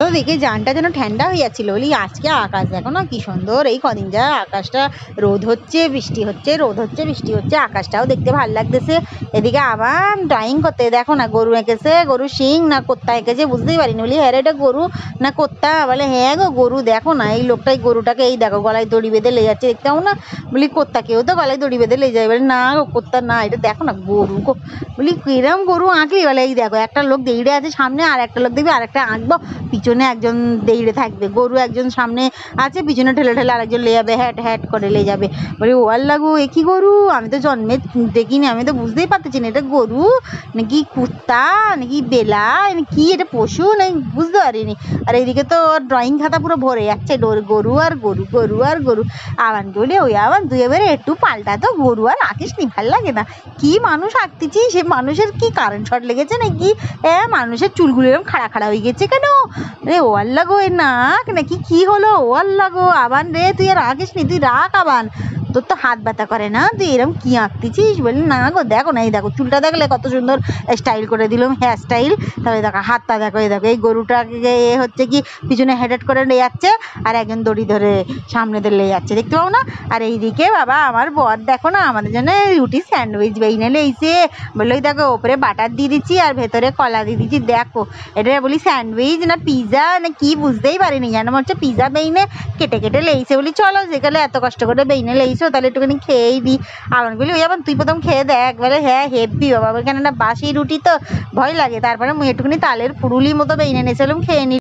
তো দেখে জানটা যেন ঠান্ডা হয়ে যাচ্ছিল। বলি আজকে আকাশ দেখো না কি সুন্দর, এই কদিন যা আকাশটা রোদ হচ্ছে বৃষ্টি হচ্ছে, রোদ হচ্ছে বৃষ্টি হচ্ছে, আকাশটাও দেখতে ভালো লাগতেছে। এদিকে আবার ড্রয়িং করতে দেখো না গরু এঁকেছে, গরু শিং না কোত্তা এঁকেছে বুঝতেই পারিনি। বলি হ্যাঁ এটা গরু না কোত্তা? বলে হ্যাঁ গো গরু। দেখো না এই লোকটাই গরুটাকে এই দেখো গলায় দড়ি বেঁধে লে যাচ্ছে, দেখতে পাও না? বলি কোত্তা, কেউ তো গলায় দড়ি বেঁধে লে যায়। বলে না গো কোত্তা না, এটা দেখো না গরু গো। বলি কিরম গরু আঁকলি? বলে এই দেখো একটা লোক দেইড়ে আছে সামনে, আর একটা লোক দেখবি আর একটা আঁকবো, পিছনে একজন দেইড়ে থাকবে, গরু একজন সামনে আছে পিছনে ঠেলে ঠেলে আরেকজন লে যাবে, হ্যাট হ্যাট করে লে যাবে। বলি ও আল্লাহ গো এ কি গরু? আমি তো জন্মে দেখিনি, আমি তো বুঝতেই পারতেছি না এটা গরু নাকি কুত্তা নাকি বেলা কি, এটা পশু নাকি বুঝতে পারিনি। আর এইদিকে তো ড্রয়িং খাতা পুরো ভরে যাচ্ছে গরু আর গরু, গরু আর গরু। আবার বলি ওই আবার তুই এবারে একটু পাল্টা তো, গরু আর আঁকিস নি, ভাল লাগে না। কি মানুষ আঁকতেছি, সে মানুষের কি কারেন্ট শর্ট লেগেছে নাকি? মানুষের চুলগুলো এরকম খাড়া খাড়া হয়ে গেছে কেন রে? ও আল্লাহ গো এ নাক নাকি কি হলো? ও আল্লাহ গো আবান রে, তুই আর আঁকিস নি, তুই রাখ আবান, তোর তো হাত ব্যথা করে না, তুই এরকম কি আঁকতেছিস? বলি না গো দেখো না, এই দেখো চুলটা দেখলে কত সুন্দর স্টাইল করে দিলাম, হেয়ার স্টাইল। তবে দেখো হাতটা দেখো, এই দেখো এই গরুটাকে হচ্ছে কি পিছনে হেড করে নিয়ে যাচ্ছে, আর একজন দড়ি ধরে সামনে দিয়ে নিয়ে যাচ্ছে, দেখতে পাও না? আর এইদিকে বাবা আমার বর দেখো না আমাদের জন্য রুটি স্যান্ডউইচ বেইনে লেইছে। বললো দেখো ওপরে বাটার দিয়ে দিচ্ছি আর ভেতরে কলা দিয়ে দিচ্ছি, দেখো এটা বলি স্যান্ডউইচ না পিজা না কি বুঝতেই পারিনি, যেন মনে হচ্ছে পিজা বেইনে কেটে কেটে লেইছে। বলি চলো যেখানে এত কষ্ট করে বেইনে লেইছো তাহলে একটুখানি খেয়েই দিই। আমার বলি ওই আবার তুই প্রথম খেয়ে দেখ। বলে হ্যাঁ হেব্বি বাবা, ওইখানে না বাসি রুটি তো ভয় লাগে, তারপরে মুই একটুখানি তালের পুরুলির মতো বেইনে নিয়েছিলাম, খেয়ে নি।